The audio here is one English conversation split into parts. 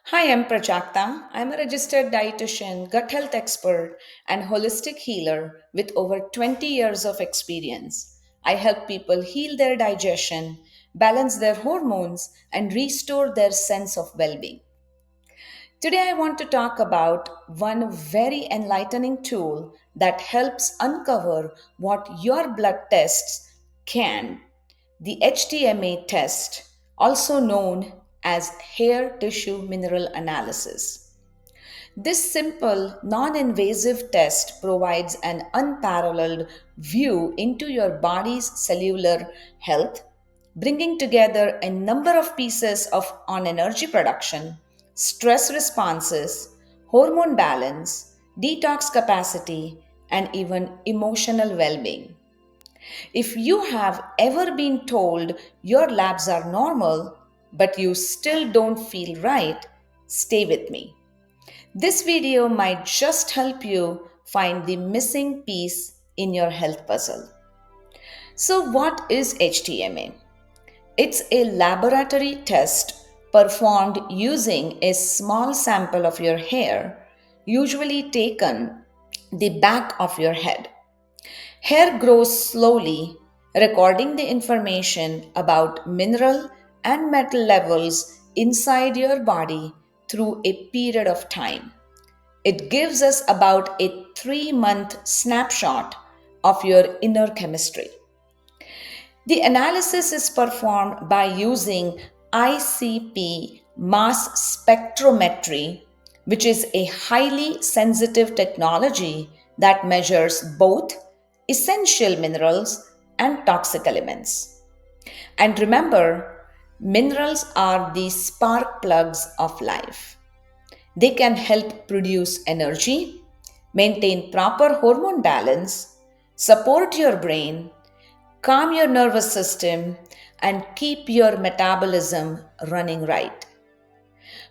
Hi, I'm Prajakta. I'm a registered dietitian, gut health expert, and holistic healer with over 20 years of experience. I help people heal their digestion, balance their hormones, and restore their sense of well being. Today, I want to talk about one very enlightening tool that helps uncover what your blood tests can, the HTMA test, also known as hair tissue mineral analysis. This simple, non invasive test provides an unparalleled view into your body's cellular health, bringing together a number of pieces on energy production, stress responses, hormone balance, detox capacity, and even emotional well being. If you have ever been told your labs are normal, but you still don't feel right, stay with me. This video might just help you find the missing piece in your health puzzle. So, what is HTMA? It's a laboratory test performed using a small sample of your hair, usually taken the back of your head. Hair grows slowly, recording the information about mineral and metal levels inside your body through a period of time. It gives us about a 3-month snapshot of your inner chemistry. The analysis is performed by using ICP mass spectrometry, which is a highly sensitive technology that measures both essential minerals and toxic elements. And remember, minerals are the spark plugs of life. They can help produce energy, maintain proper hormone balance, support your brain, calm your nervous system, and keep your metabolism running right.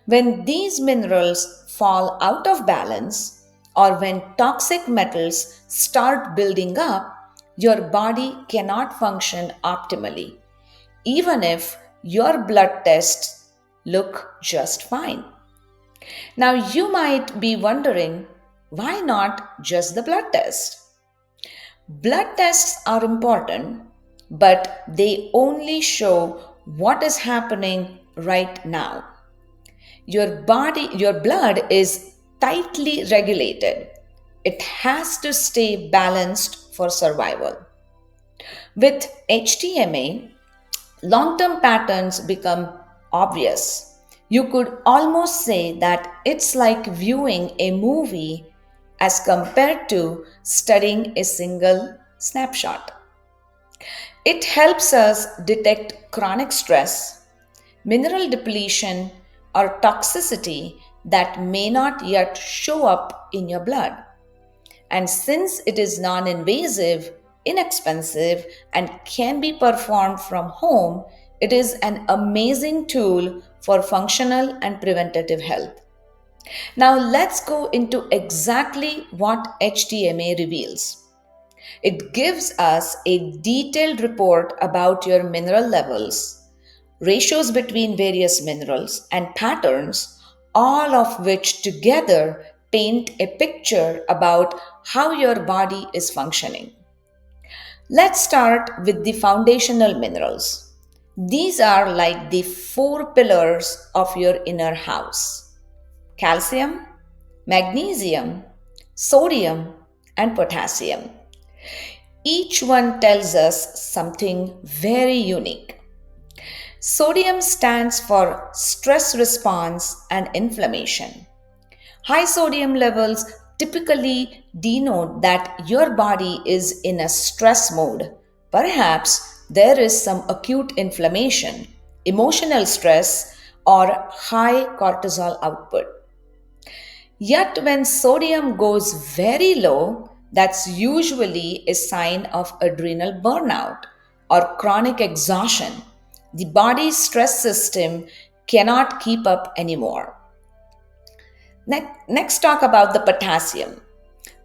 When these minerals fall out of balance, or when toxic metals start building up, your body cannot function optimally, even if your blood tests look just fine. Now, you might be wondering, why not just the blood test? Blood tests are important, but they only show what is happening right now. Your blood is tightly regulated. It has to stay balanced for survival. With HTMA, long term patterns become obvious. You could almost say that it's like viewing a movie as compared to studying a single snapshot. It helps us detect chronic stress, mineral depletion, or toxicity that may not yet show up in your blood. And since it is non invasive, inexpensive, and can be performed from home, it is an amazing tool for functional and preventative health. Now, let's go into exactly what HTMA reveals. It gives us a detailed report about your mineral levels, ratios between various minerals, and patterns, all of which together paint a picture about how your body is functioning. Let's start with the foundational minerals. These are like the four pillars of your inner house: calcium, magnesium, sodium, and potassium. Each one tells us something very unique. Sodium stands for stress response and inflammation. High sodium levels typically denote that your body is in a stress mode. Perhaps there is some acute inflammation, emotional stress, or high cortisol output. Yet, when sodium goes very low, that's usually a sign of adrenal burnout or chronic exhaustion. The body's stress system cannot keep up anymore. Next, talk about the potassium.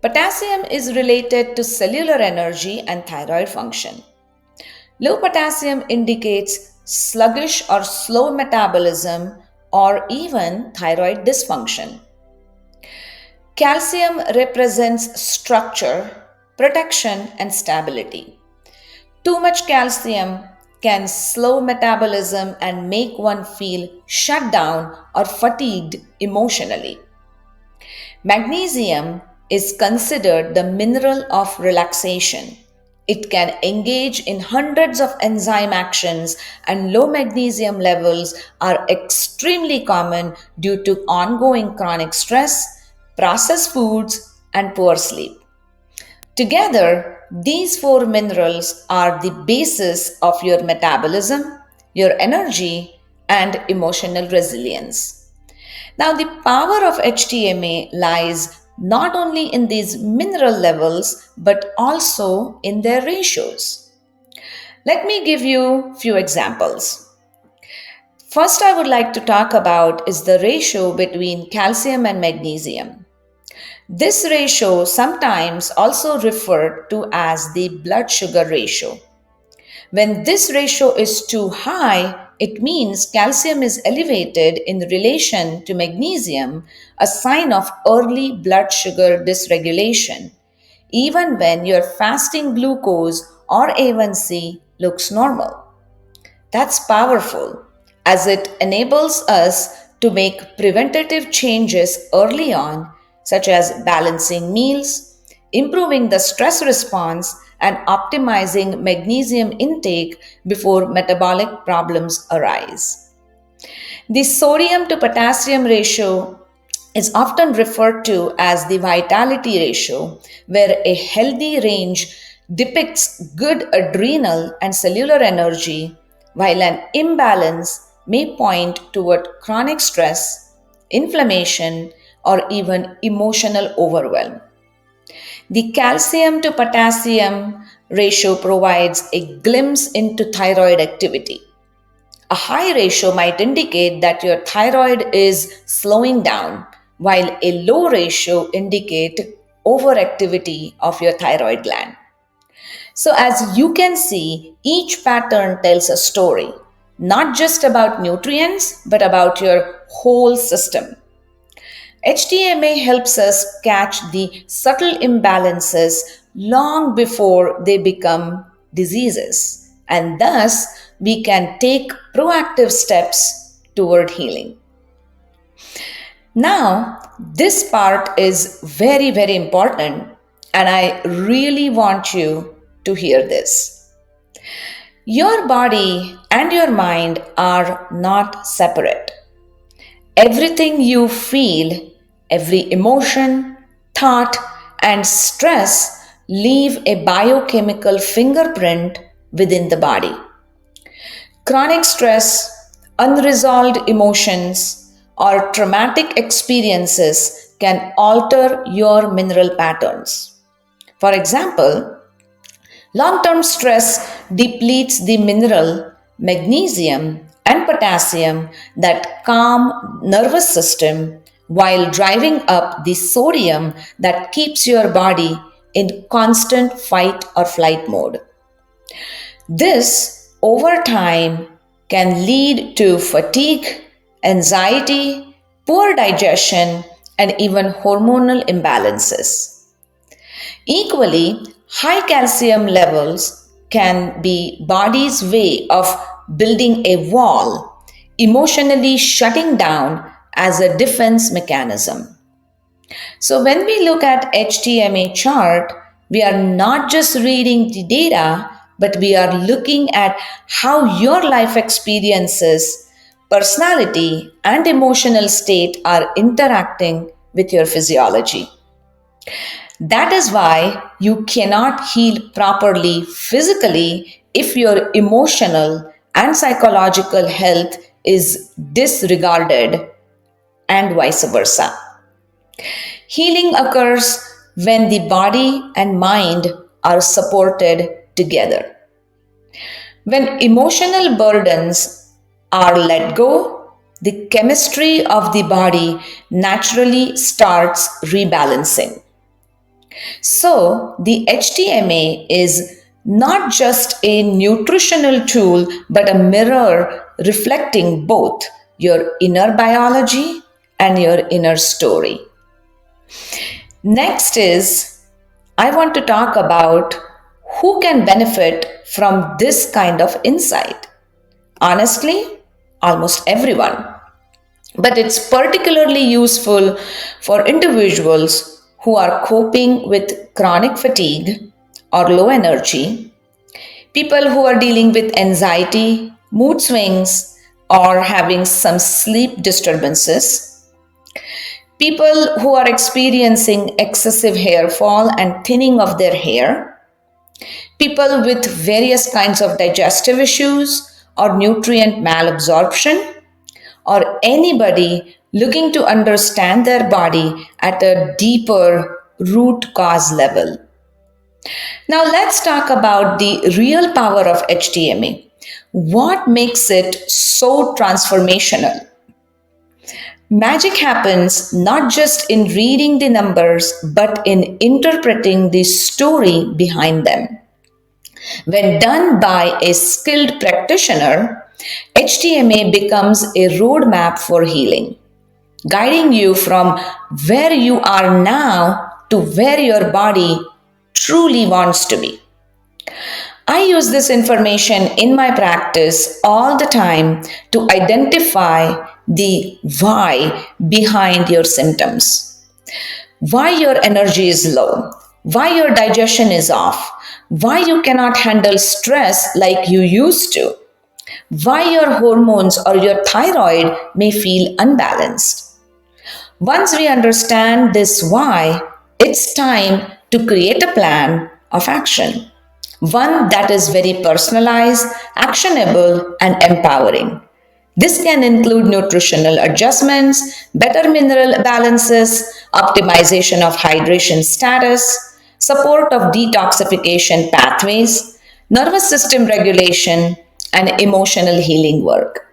Potassium is related to cellular energy and thyroid function. Low potassium indicates sluggish or slow metabolism or even thyroid dysfunction. Calcium represents structure, protection, and stability. Too much calcium can slow metabolism and make one feel shut down or fatigued emotionally. Magnesium is considered the mineral of relaxation. It can engage in hundreds of enzyme actions, and low magnesium levels are extremely common due to ongoing chronic stress, processed foods, and poor sleep. Together, these four minerals are the basis of your metabolism, your energy, and emotional resilience. Now, the power of HTMA lies not only in these mineral levels but also in their ratios. Let me give you few examples. First, I would like to talk about is the ratio between calcium and magnesium. This ratio sometimes also referred to as the blood sugar ratio. When this ratio is too high, it means calcium is elevated in relation to magnesium, a sign of early blood sugar dysregulation, even when your fasting glucose or A1C looks normal. That's powerful as it enables us to make preventative changes early on, such as balancing meals, improving the stress response, and optimizing magnesium intake before metabolic problems arise. The sodium to potassium ratio is often referred to as the vitality ratio, where a healthy range depicts good adrenal and cellular energy, while an imbalance may point toward chronic stress, inflammation, or even emotional overwhelm. The calcium to potassium ratio provides a glimpse into thyroid activity. A high ratio might indicate that your thyroid is slowing down, while a low ratio indicate overactivity of your thyroid gland. So as you can see, each pattern tells a story, not just about nutrients, but about your whole system. HTMA helps us catch the subtle imbalances long before they become diseases, and thus we can take proactive steps toward healing. Now, this part is very, very important, and I really want you to hear this. Your body and your mind are not separate. Everything you feel, every emotion, thought, and stress leave a biochemical fingerprint within the body. Chronic stress, unresolved emotions, or traumatic experiences can alter your mineral patterns. For example, long-term stress depletes the mineral magnesium and potassium that calm nervous system while driving up the sodium that keeps your body in constant fight or flight mode. This over time can lead to fatigue, anxiety, poor digestion, and even hormonal imbalances. Equally, high calcium levels can be body's way of building a wall, emotionally shutting down as a defense mechanism. So when we look at HTMA chart, we are not just reading the data, but we are looking at how your life experiences, personality, and emotional state are interacting with your physiology. That is why you cannot heal properly physically if your emotional and psychological health is disregarded, and vice versa. Healing occurs when the body and mind are supported together. When emotional burdens are let go, the chemistry of the body naturally starts rebalancing. So, the HTMA is not just a nutritional tool but a mirror reflecting both your inner biology, and your inner story. Next is I want to talk about who can benefit from this kind of insight. Honestly, almost everyone. But it's particularly useful for individuals who are coping with chronic fatigue or low energy, people who are dealing with anxiety, mood swings, or having some sleep disturbances, people who are experiencing excessive hair fall and thinning of their hair, people with various kinds of digestive issues or nutrient malabsorption, or anybody looking to understand their body at a deeper root cause level. Now, let's talk about the real power of HTMA. What makes it so transformational? Magic happens not just in reading the numbers, but in interpreting the story behind them. When done by a skilled practitioner, HTMA becomes a roadmap for healing, guiding you from where you are now to where your body truly wants to be. I use this information in my practice all the time to identify the why behind your symptoms. Why your energy is low, why your digestion is off, why you cannot handle stress like you used to, why your hormones or your thyroid may feel unbalanced. Once we understand this why, it's time to create a plan of action. One that is very personalized, actionable, and empowering. This can include nutritional adjustments, better mineral balances, optimization of hydration status, support of detoxification pathways, nervous system regulation, and emotional healing work.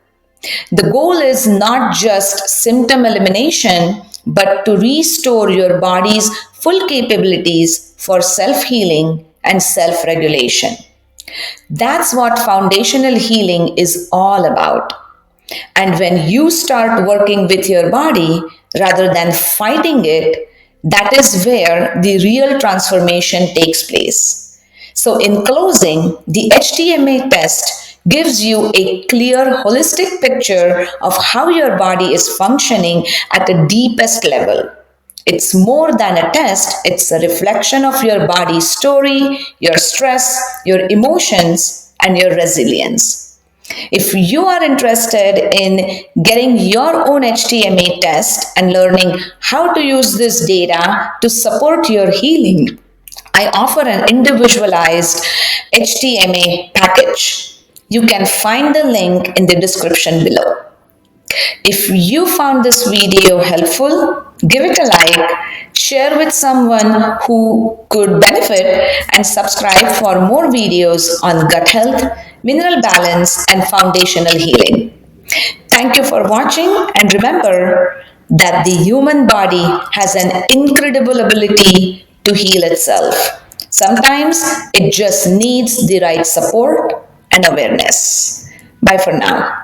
The goal is not just symptom elimination, but to restore your body's full capabilities for self healing and self regulation. That's what foundational healing is all about. And when you start working with your body rather than fighting it, that is where the real transformation takes place. So, in closing, the HTMA test gives you a clear, holistic picture of how your body is functioning at the deepest level. It's more than a test, it's a reflection of your body's story, your stress, your emotions, and your resilience. If you are interested in getting your own HTMA test and learning how to use this data to support your healing, I offer an individualized HTMA package. You can find the link in the description below. If you found this video helpful, give it a like, share with someone who could benefit, and subscribe for more videos on gut health, mineral balance, and foundational healing. Thank you for watching, and remember that the human body has an incredible ability to heal itself. Sometimes it just needs the right support and awareness. Bye for now.